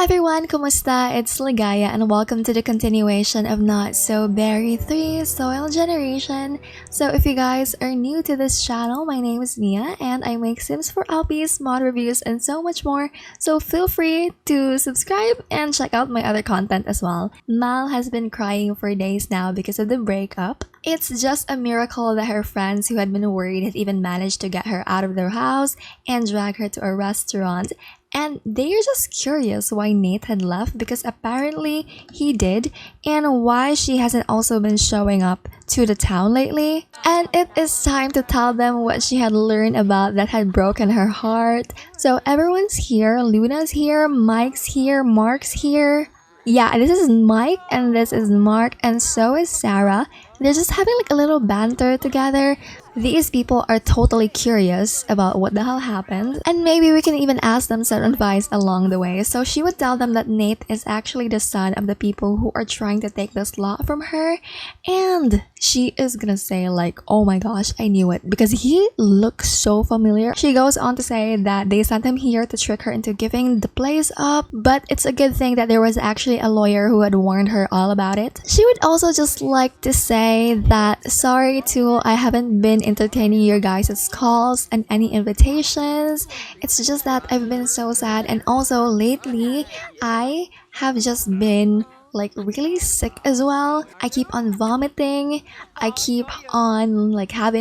everyone, kumusta? It's Ligaya and welcome to the continuation of Not So Berry 3 Soil Generation. So if you guys are new to this channel, my name is Nia and I make Sims for LPs, mod reviews, and so much more. So feel free to subscribe and check out my other content as well. Mal has been crying for days now because of the breakup. It's just a miracle that her friends who had been worried had even managed to get her out of their house and drag her to a restaurant. And they are just curious why Nate had left because apparently he did, and why she hasn't also been showing up to the town lately. And it is time to tell them what she had learned about that had broken her heart. So everyone's here, Luna's here, Mike's here, Mark's here. Yeah, this is Mike and this is Mark and so is Sarah. They're just having like a little banter together. These people are totally curious about what the hell happened, and maybe we can even ask them some advice along the way. So she would tell them that Nate is actually the son of the people who are trying to take the slot from her, and she is gonna say like, oh my gosh, I knew it because he looks so familiar. She goes on to say that they sent him here to trick her into giving the place up, but it's a good thing that there was actually a lawyer who had warned her all about it. She would also just like to say that sorry too, I haven't been entertaining your guys' calls and any invitations. It's just that I've been so sad, and also lately I have just been like really sick as well. I keep on vomiting. I keep on like I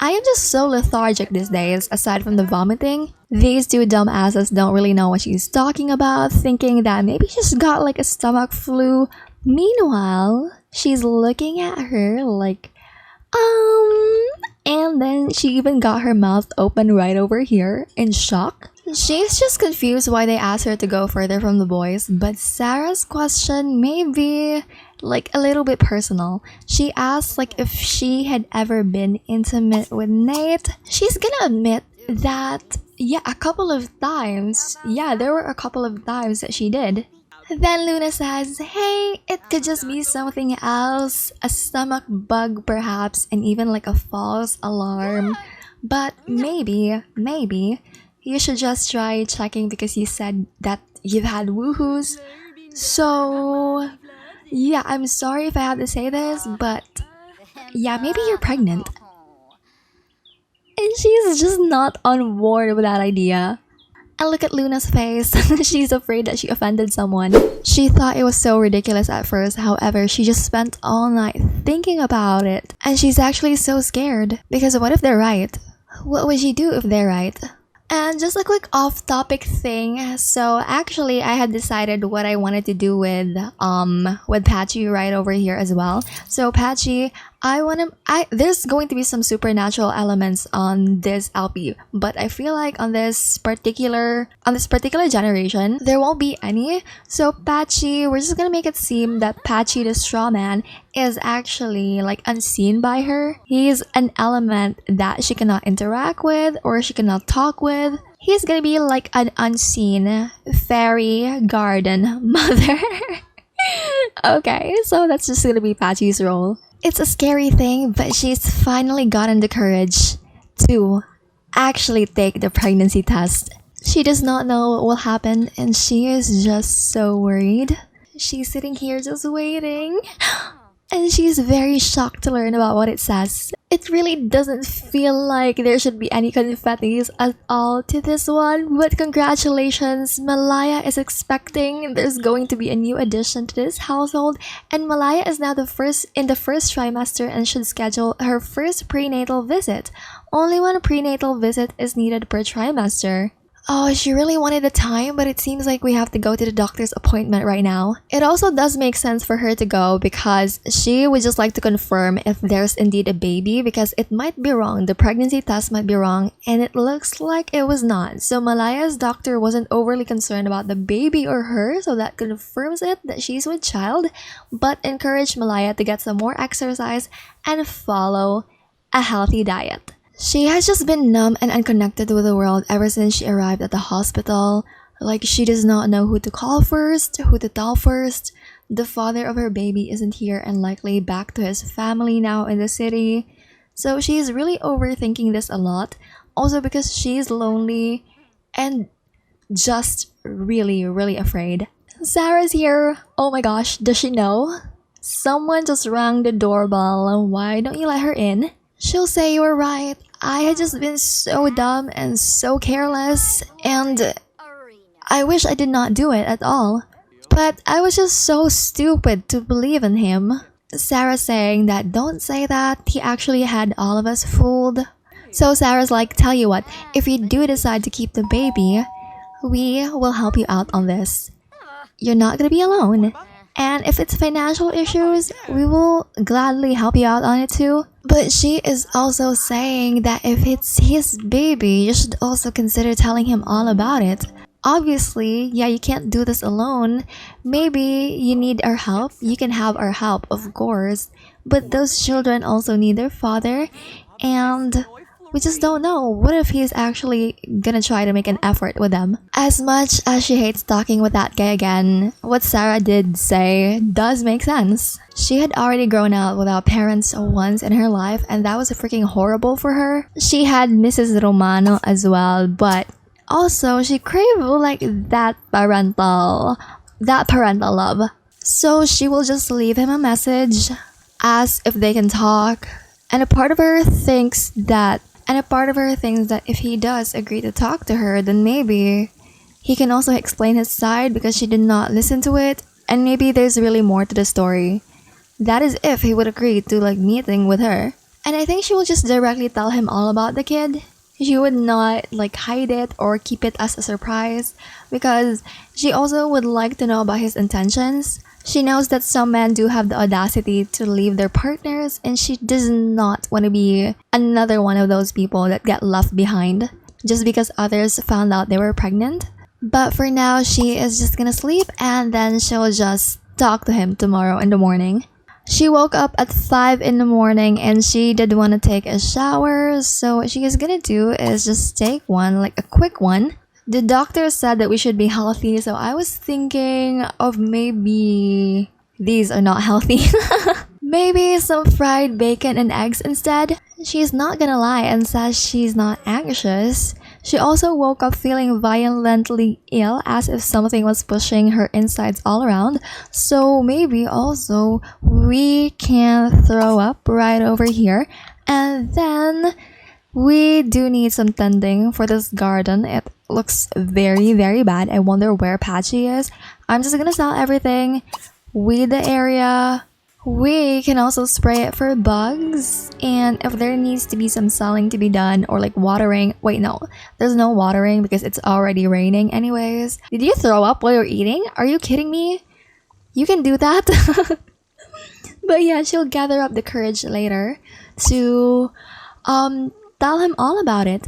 am just so lethargic these days aside from the vomiting. These two dumbasses don't really know what she's talking about, thinking that maybe she's got like a stomach flu. Meanwhile, she's looking at her like, and then she even got her mouth open right over here in shock. She's just confused why they asked her to go further from the boys, but Sarah's question may be like a little bit personal. She asked like if she had ever been intimate with Nate. She's gonna admit that yeah, a couple of times. Yeah, there were a couple of times that she did. Then Luna says, hey, it could just be something else, a stomach bug perhaps, and even like a false alarm. But maybe, you should just try checking because you said that you've had woohoos. So, yeah, I'm sorry if I have to say this, but yeah, maybe you're pregnant. And she's just not on board with that idea. And look at Luna's face. She's afraid that she offended someone. She thought it was so ridiculous at first, however, she just spent all night thinking about it. And she's actually so scared. Because what if they're right? What would she do if they're right? And just a quick off-topic thing. So actually, I had decided what I wanted to do with Patchy right over here as well. So Patchy, there's going to be some supernatural elements on this LP, but I feel like on this particular generation, there won't be any. So Patchy, we're just gonna make it seem that Patchy the straw man is actually like unseen by her. He's an element that she cannot interact with or she cannot talk with. He's gonna be like an unseen fairy garden mother. Okay, so that's just gonna be Patchy's role. It's a scary thing, but she's finally gotten the courage to actually take the pregnancy test. She does not know what will happen and she is just so worried. She's sitting here just waiting. And she's very shocked to learn about what it says. It really doesn't feel like there should be any confettis at all to this one, but congratulations, Malaya is expecting. There's going to be a new addition to this household, and Malaya is now in the first trimester and should schedule her first prenatal visit. Only one prenatal visit is needed per trimester. Oh, she really wanted the time, but it seems like we have to go to the doctor's appointment right now. It also does make sense for her to go because she would just like to confirm if there's indeed a baby, because it might be wrong. The pregnancy test might be wrong, and it looks like it was not. So Malaya's doctor wasn't overly concerned about the baby or her, so that confirms it that she's with child, but encouraged Malaya to get some more exercise and follow a healthy diet. She has just been numb and unconnected with the world ever since she arrived at the hospital. Like, she does not know who to call first, who to tell first. The father of her baby isn't here and likely back to his family now in the city. So she's really overthinking this a lot. Also because she's lonely and just really, really afraid. Sarah's here. Oh my gosh, does she know? Someone just rang the doorbell. Why don't you let her in? She'll say you were right. I had just been so dumb and so careless, and I wish I did not do it at all. But I was just so stupid to believe in him. Sarah saying that don't say that, he actually had all of us fooled. So Sarah's like, tell you what, if you do decide to keep the baby, we will help you out on this. You're not gonna be alone. And if it's financial issues, we will gladly help you out on it too. But she is also saying that if it's his baby, you should also consider telling him all about it. Obviously, yeah, you can't do this alone. Maybe you need our help. You can have our help, of course. But those children also need their father. And we just don't know. What if he's actually gonna try to make an effort with them? As much as she hates talking with that guy again, what Sarah did say does make sense. She had already grown up without parents once in her life, and that was freaking horrible for her. She had Mrs. Romano as well, but also she craved like that parental love. So she will just leave him a message, ask if they can talk, and a part of her thinks that if he does agree to talk to her, then maybe he can also explain his side because she did not listen to it, and maybe there's really more to the story. That is if he would agree to like meeting with her. And I think she will just directly tell him all about the kid. She would not like hide it or keep it as a surprise because she also would like to know about his intentions. She knows that some men do have the audacity to leave their partners, and she does not want to be another one of those people that get left behind just because others found out they were pregnant. But for now, she is just gonna sleep and then she'll just talk to him tomorrow in the morning. She woke up at 5 in the morning and she did want to take a shower, so what she is gonna do is just take one, like a quick one. The doctor said that we should be healthy, so I was thinking of maybe these are not healthy. Maybe some fried bacon and eggs instead. She's not gonna lie and says she's not anxious. She also woke up feeling violently ill as if something was pushing her insides all around. So maybe also we can throw up right over here. And then we do need some tending for this garden. It looks very, very bad. I wonder where Patchy is. I'm just gonna sell everything, weed the area. We can also spray it for bugs, and if there needs to be some selling to be done or like watering. Wait, no, there's no watering because it's already raining anyways. Did you throw up while you're eating? Are you kidding me? You can do that. But yeah, she'll gather up the courage later to tell him all about it.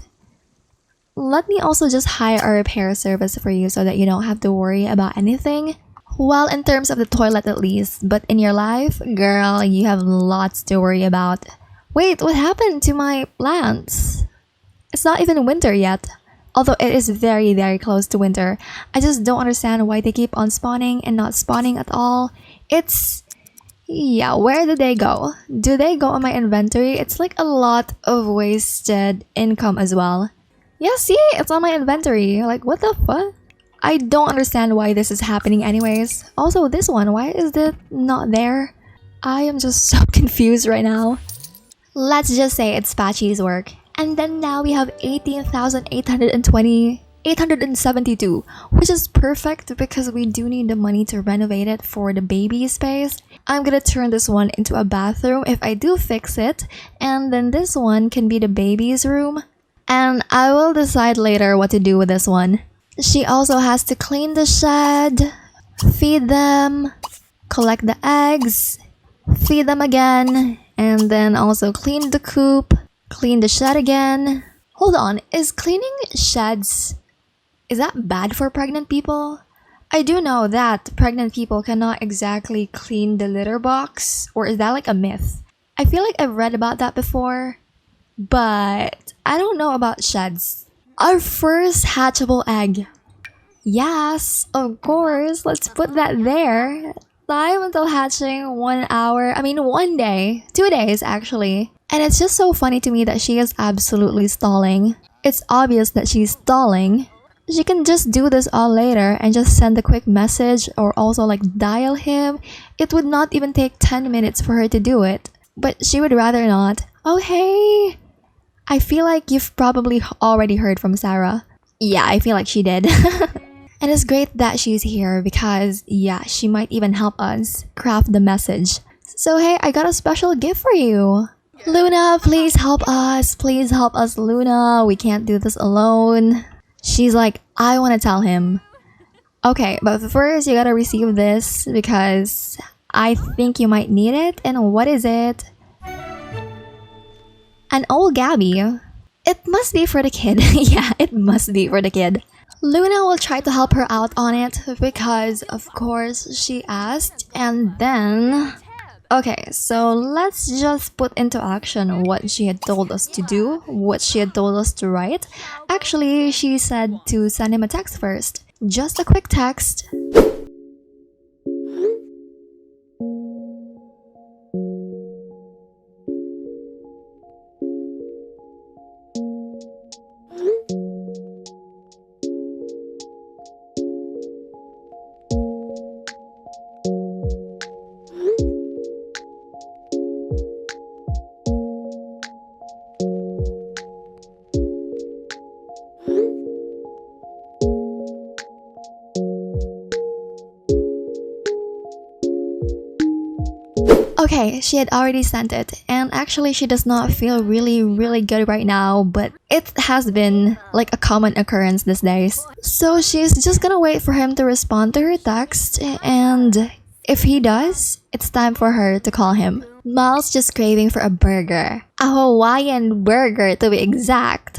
Let me also just hire a repair service for you so that you don't have to worry about anything. Well, in terms of the toilet at least, but in your life, girl, you have lots to worry about. Wait, what happened to my plants? It's not even winter yet. Although it is very, very close to winter. I just don't understand why they keep on spawning and not spawning at all. Yeah, where did they go? Do they go on my inventory? It's like a lot of wasted income as well. Yeah, see? It's on my inventory. Like, what the fuck? I don't understand why this is happening anyways. Also, this one, why is it not there? I am just so confused right now. Let's just say it's Patchy's work. And then now we have 872, which is perfect because we do need the money to renovate it for the baby space. I'm gonna turn this one into a bathroom if I do fix it, and then this one can be the baby's room. And I will decide later what to do with this one. She also has to clean the shed, feed them, collect the eggs, feed them again, and then also clean the coop, clean the shed again. Hold on, is cleaning sheds, is that bad for pregnant people? I do know that pregnant people cannot exactly clean the litter box, or is that like a myth? I feel like I've read about that before, but I don't know about sheds. Our first hatchable egg. Yes, of course. Let's put that there. Time until hatching 1 hour. 1 day. 2 days actually. And it's just so funny to me that she is absolutely stalling. It's obvious that she's stalling She can just do this all later and just send a quick message or also like dial him. It would not even take 10 minutes for her to do it. But she would rather not. Oh, hey! I feel like you've probably already heard from Sarah. Yeah, I feel like she did. And it's great that she's here because, yeah, she might even help us craft the message. So hey, I got a special gift for you. Luna, please help us. Please help us, Luna. We can't do this alone. She's like, I want to tell him. Okay, but first you gotta receive this because I think you might need it. And what is it? An old Gabby. It must be for the kid. Yeah, it must be for the kid. Luna will try to help her out on it because, of course, she asked. And then... Okay, so let's just put into action what she had told us to do, what she had told us to write. Actually, she said to send him a text first. Just a quick text. Okay, she had already sent it, and actually she does not feel really good right now, but it has been like a common occurrence these days. So she's just gonna wait for him to respond to her text, and if he does, it's time for her to call him. Mal's just craving for a burger. A Hawaiian burger to be exact.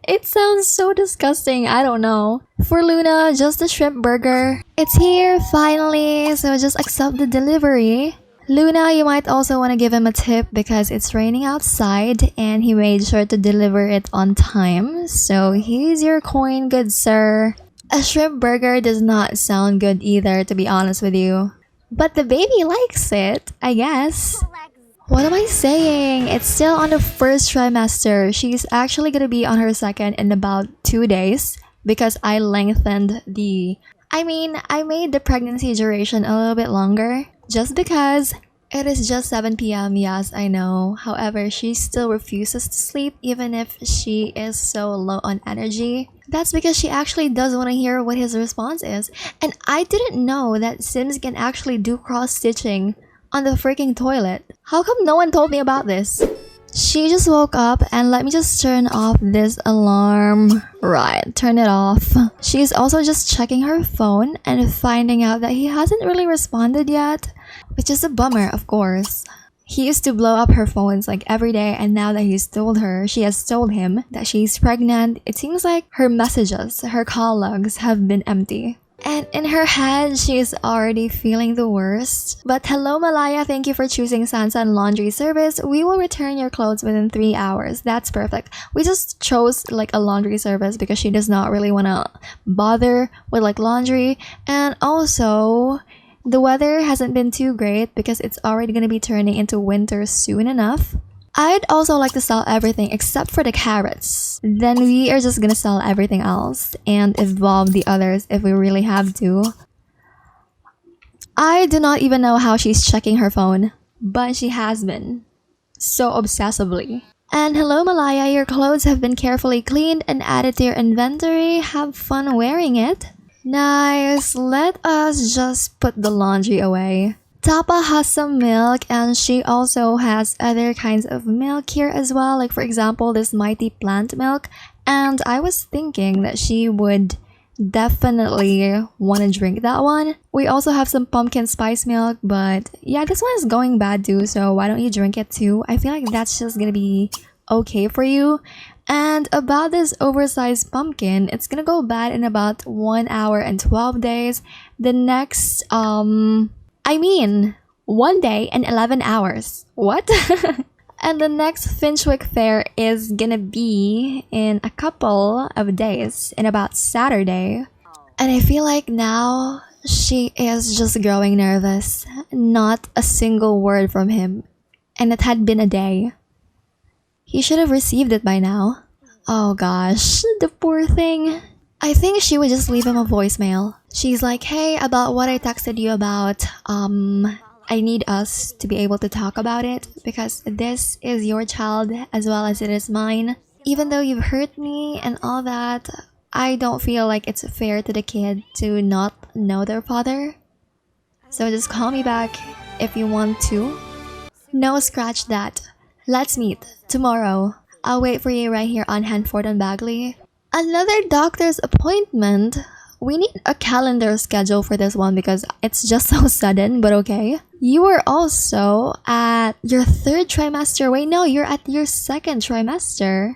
It sounds so disgusting, I don't know. For Luna, just a shrimp burger. It's here, finally, so just accept the delivery. Luna, you might also want to give him a tip because it's raining outside and he made sure to deliver it on time. So here's your coin, good sir. A shrimp burger does not sound good either, to be honest with you. But the baby likes it, I guess. What am I saying? It's still on the first trimester. She's actually gonna be on her second in about 2 days because I lengthened the... I made the pregnancy duration a little bit longer just because it is just 7 p.m. Yes, I know. However, she still refuses to sleep even if she is so low on energy. That's because she actually does want to hear what his response is. And I didn't know that Sims can actually do cross-stitching on the freaking toilet. How come no one told me about this? She just woke up and let me just turn off this alarm. Right, turn it off. She's also just checking her phone and finding out that he hasn't really responded yet, which is a bummer, of course. He used to blow up her phones like every day, and now that she has told him that she's pregnant, it seems like her messages, her call logs have been empty. And in her head, she's already feeling the worst. But hello Malaya, thank you for choosing Sansan Laundry Service. We will return your clothes within 3 hours. That's perfect. We just chose like a laundry service because she does not really want to bother with like laundry. And also, the weather hasn't been too great because it's already going to be turning into winter soon enough. I'd also like to sell everything except for the carrots. Then we are just gonna sell everything else and evolve the others if we really have to. I do not even know how she's checking her phone, but she has been. So obsessively. And hello Malaya, your clothes have been carefully cleaned and added to your inventory. Have fun wearing it. Nice, let us just put the laundry away. Tapa has some milk and she also has other kinds of milk here as well, like for example this mighty plant milk, and I was thinking that she would definitely want to drink that one. We also have some pumpkin spice milk, but yeah, this one is going bad too, so why don't you drink it too? I feel like that's just gonna be okay for you. And about this oversized pumpkin, it's gonna go bad in about 1 hour and 12 days. The next 1 day and 11 hours. What? And the next Finchwick fair is gonna be in a couple of days, in about Saturday. And I feel like now she is just growing nervous. Not a single word from him. And it had been a day. He should have received it by now. Oh gosh, the poor thing. I think she would just leave him a voicemail. She's like, hey, about what I texted you about, I need us to be able to talk about it because this is your child as well as it is mine. Even though you've hurt me and all that, I don't feel like it's fair to the kid to not know their father. So just call me back if you want to. No, scratch that. Let's meet tomorrow. I'll wait for you right here on Hanford and Bagley. Another doctor's appointment? We need a calendar schedule for this one because it's just so sudden, but okay. You are also at your 3rd trimester. Wait, no, you're at your 2nd trimester.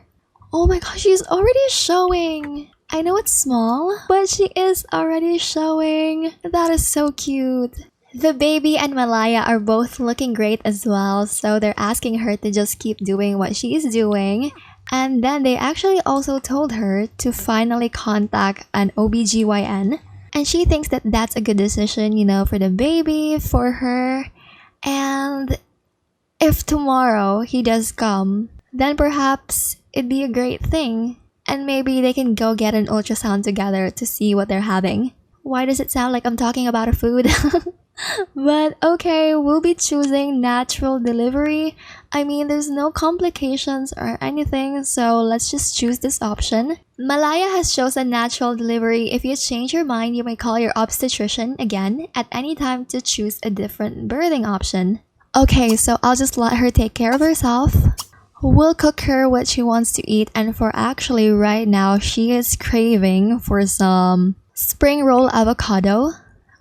Oh my gosh, she's already showing. I know it's small, but she is already showing. That is so cute. The baby and Malaya are both looking great as well, so they're asking her to just keep doing what she's doing. And then they actually also told her to finally contact an OBGYN. And she thinks that that's a good decision, you know, for the baby, for her. And if tomorrow he does come, then perhaps it'd be a great thing. And maybe they can go get an ultrasound together to see what they're having. Why does it sound like I'm talking about a food? But okay, we'll be choosing natural delivery. I mean, there's no complications or anything, so let's just choose this option. Malaya has chosen natural delivery. If you change your mind, you may call your obstetrician again at any time to choose a different birthing option. Okay, so I'll just let her take care of herself. We'll cook her what she wants to eat, and for actually right now, she is craving for some spring roll avocado.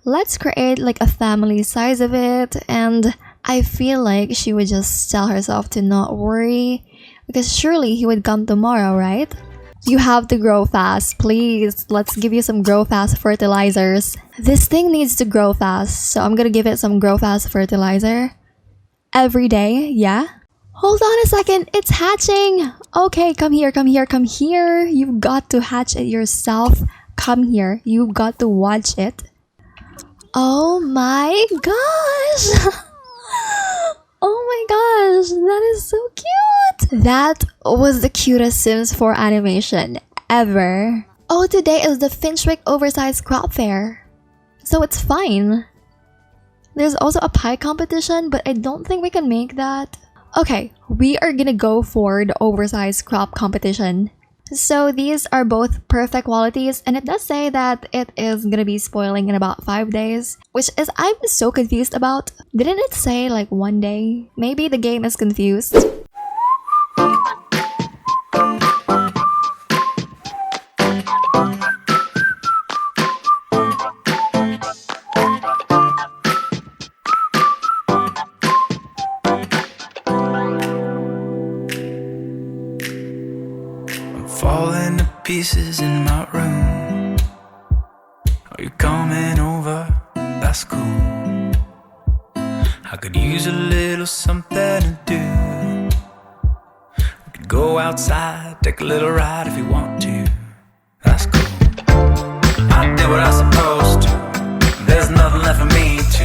Let's create like a family size of it, and I feel like she would just tell herself to not worry because surely he would come tomorrow, right? You have to grow fast, please. Let's give you some grow fast fertilizers. This thing needs to grow fast, so I'm gonna give it some grow fast fertilizer every day, yeah? Hold on a second, it's hatching! Okay, come here, come here, come here. You've got to hatch it yourself. Come here, you've got to watch it. Oh my gosh! Oh my gosh, that is so cute! That was the cutest Sims 4 animation ever. Oh, today is the Finchwick Oversized Crop Fair. So it's fine. There's also a pie competition, but I don't think we can make that. Okay, we are gonna go for the oversized crop competition. So these are both perfect qualities, and it does say that it is gonna be spoiling in about 5 days, which is I'm so confused about. Didn't it say like 1 day? Maybe the game is confused. Falling to pieces in my room. Are you coming over? That's cool. I could use a little something to do. We could go outside, take a little ride if you want to. That's cool. I did what I was supposed to. There's nothing left for me to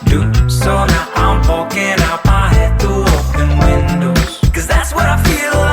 do. So now I'm poking out my head through open windows. Cause that's what I feel like.